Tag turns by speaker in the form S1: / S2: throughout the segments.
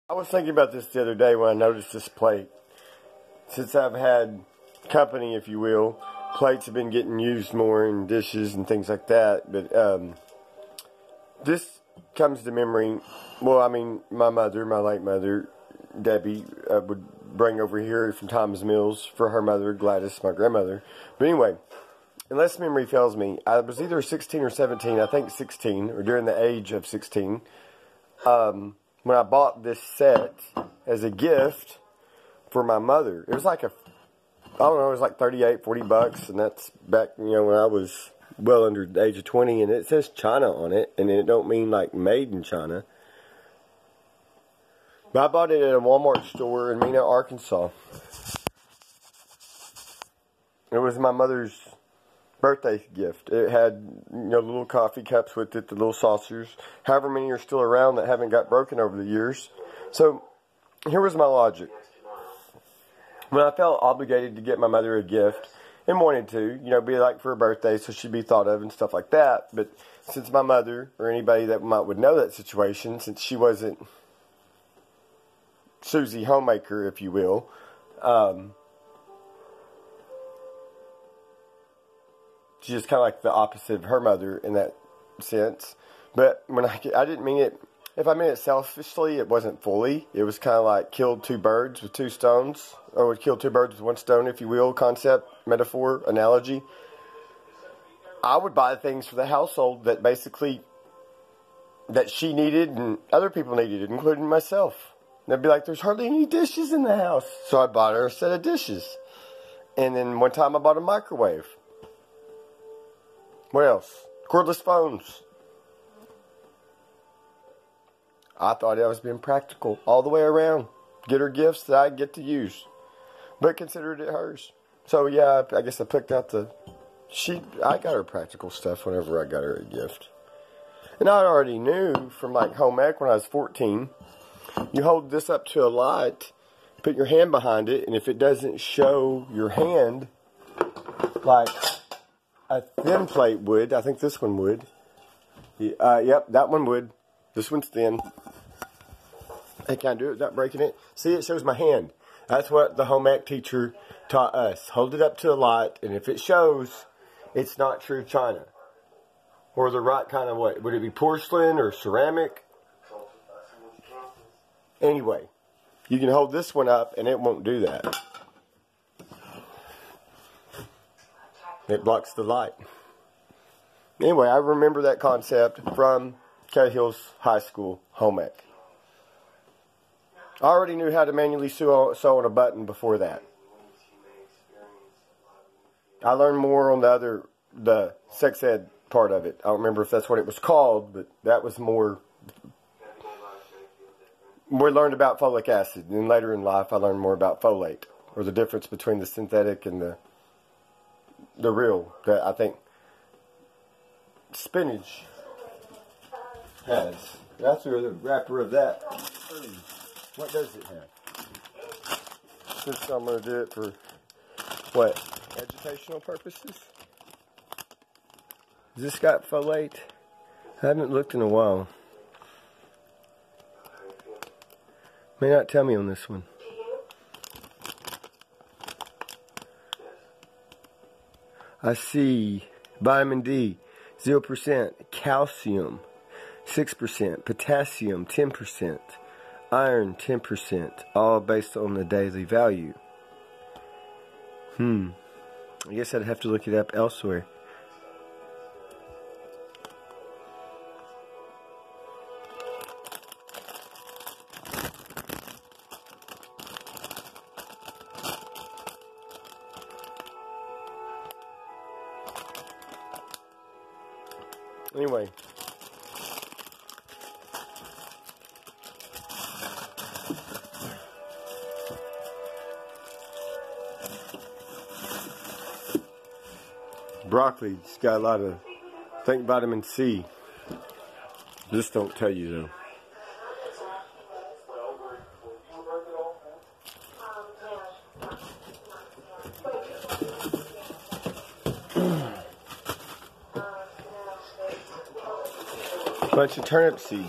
S1: I was thinking about this the other day when I noticed this plate. Since I've had company, if you will, plates have been getting used more in dishes and things like that. But this comes to memory. Well, I mean, my mother, my late mother, Debbie, would bring over here from Tom's Mills for her mother, Gladys, my grandmother. But anyway, unless memory fails me, I was either 16 or 17, I think 16, or during the age of 16, when I bought this set as a gift for my mother. It was like I don't know, it was like 38, 40 bucks, and that's back, when I was well under the age of 20, and it says China on it, and it don't mean like made in China. But I bought it at a Walmart store in Mena, Arkansas. It was my mother's birthday gift. It had, little coffee cups with it, the little saucers. However many are still around that haven't got broken over the years. So, here was my logic. When I felt obligated to get my mother a gift, and wanted to, be like for her birthday, so she'd be thought of and stuff like that. But since my mother, or anybody that would know that situation, since she wasn't Susie Homemaker, if you will, she's just kind of like the opposite of her mother in that sense. But when I didn't mean it, if I meant it selfishly, it wasn't fully. It was kind of like killed two birds with two stones, or would kill two birds with one stone, if you will, concept, metaphor, analogy. I would buy things for the household that basically, that she needed and other people needed, including myself. And they'd be like, there's hardly any dishes in the house. So I bought her a set of dishes. And then one time I bought a microwave. What else? Cordless phones. I thought I was being practical all the way around. Get her gifts that I get to use. But considered it hers. So yeah, I guess I picked out I got her practical stuff whenever I got her a gift. And I already knew from like home ec when I was 14, you hold this up to a light, put your hand behind it, and if it doesn't show your hand, like a thin plate would, I think this one would. Yep, that one would. This one's thin. Hey, can I do it without breaking it? See, it shows my hand. That's what the home ec teacher taught us. Hold it up to a light, and if it shows, it's not true china. Or the right kind of what? Would it be porcelain or ceramic? Anyway, you can hold this one up, and it won't do that. It blocks the light. Anyway, I remember that concept from Cahill's High School home ec. I already knew how to manually sew on a button before that. I learned more on the sex ed part of it. I don't remember if that's what it was called, but that was more. We learned about folic acid, and later in life I learned more about folate, or the difference between the synthetic and the real, that I think spinach has. That's the wrapper of that. What does it have? Since I'm going to do it for, what, educational purposes? Has this got folate? I haven't looked in a while. May not tell me on this one. I see vitamin D, 0%, calcium, 6%, potassium, 10%, iron, 10%, all based on the daily value. I guess I'd have to look it up elsewhere. Anyway. Broccoli's got a lot of, I think, vitamin C. This don't tell you though. Bunch of turnip seed.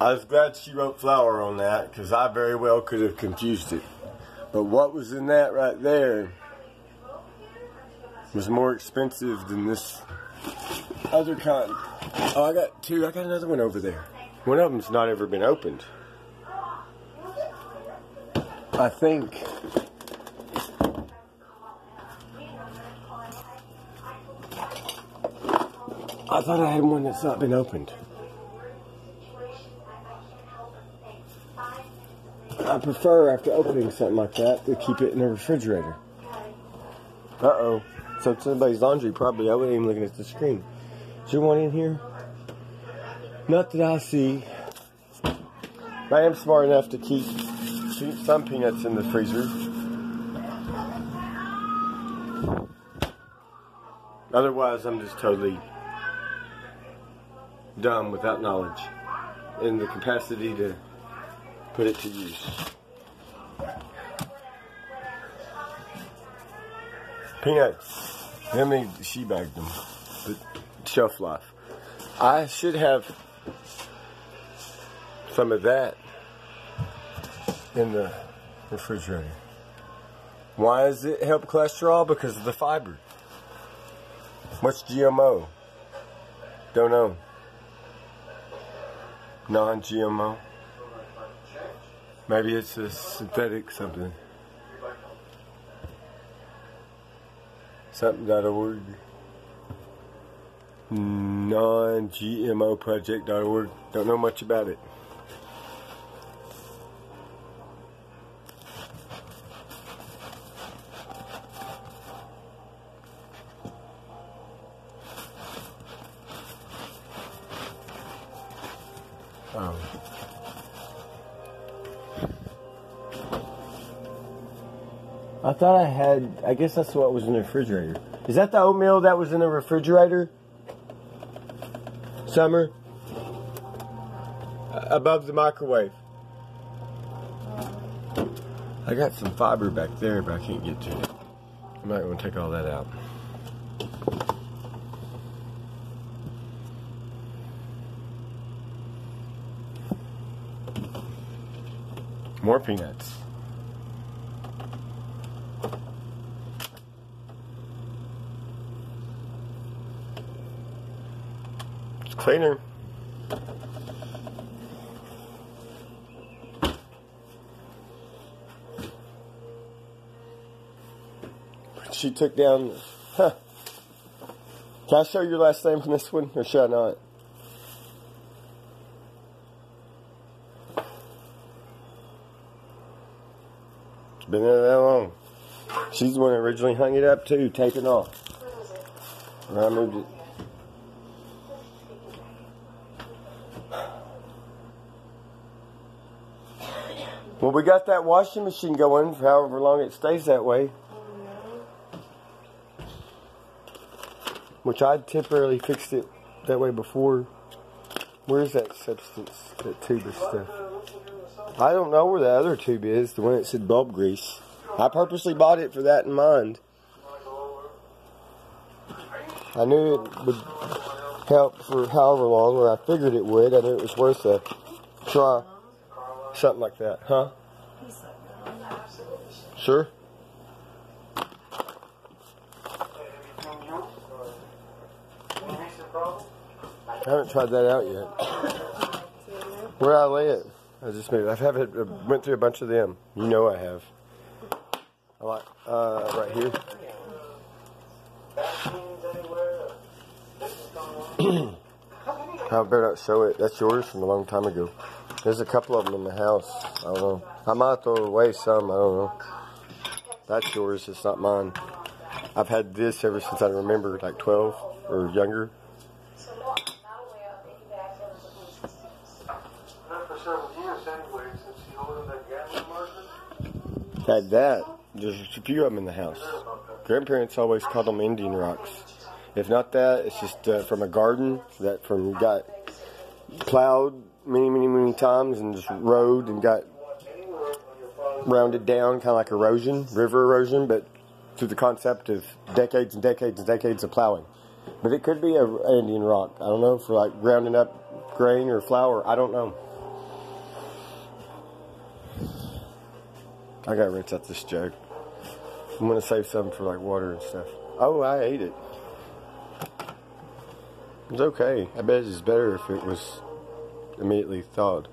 S1: I was glad she wrote flour on that because I very well could have confused it. But what was in that right there was more expensive than this other kind. Oh, I got two. I got another one over there. One of them's not ever been opened. I think. I thought I had one that's not been opened. I prefer, after opening something like that, to keep it in the refrigerator. Uh-oh. So somebody's laundry probably. I wasn't even looking at the screen. Is there one in here? Not that I see. I am smart enough to keep some peanuts in the freezer. Otherwise, I'm just totally dumb without knowledge and the capacity to put it to use. Peanuts. How many she bagged them? The shelf life. I should have some of that in the refrigerator. Why does it help cholesterol? Because of the fiber. What's GMO? Don't know. Non-GMO. Maybe it's a synthetic something. Something.org. Non-GMOproject.org. Don't know much about it. I thought I had, I guess that's what was in the refrigerator. Is that the oatmeal that was in the refrigerator? Summer? Above the microwave. I got some fiber back there, but I can't get to it. I'm not going to take all that out. More peanuts. It's cleaner. She took down, huh. Can I show your last name from this one, or should I not? It's been there that long. She's the one that originally hung it up too, taping off. And I moved it. Well, we got that washing machine going for however long it stays that way. Which I'd temporarily fixed it that way before. Where's that substance, that tube of stuff? I don't know where the other tube is, the one that said bulb grease. I purposely bought it for that in mind. I knew it would help for however long, or I figured it would. I knew it was worth a try. Something like that, huh? Sure. I haven't tried that out yet. Where I lay it? I just made it. I went through a bunch of them. You know I have. I like right here. I better not show it. That's yours from a long time ago. There's a couple of them in the house. I don't know. I might throw away some. I don't know. That's yours. It's not mine. I've had this ever since I remember, like 12 or younger. Had that. There's a few of them in the house. Grandparents always called them Indian rocks. If not that, it's just from a garden that got plowed many times and just rode and got rounded down, kind of like erosion, river erosion, but through the concept of decades and decades and decades of plowing. But it could be an Indian rock. I don't know, for like grounding up grain or flour. I don't know. I gotta rinse out this jug. I'm gonna save some for like water and stuff. Oh, I ate it. It's okay. I bet it's better if it was immediately thawed.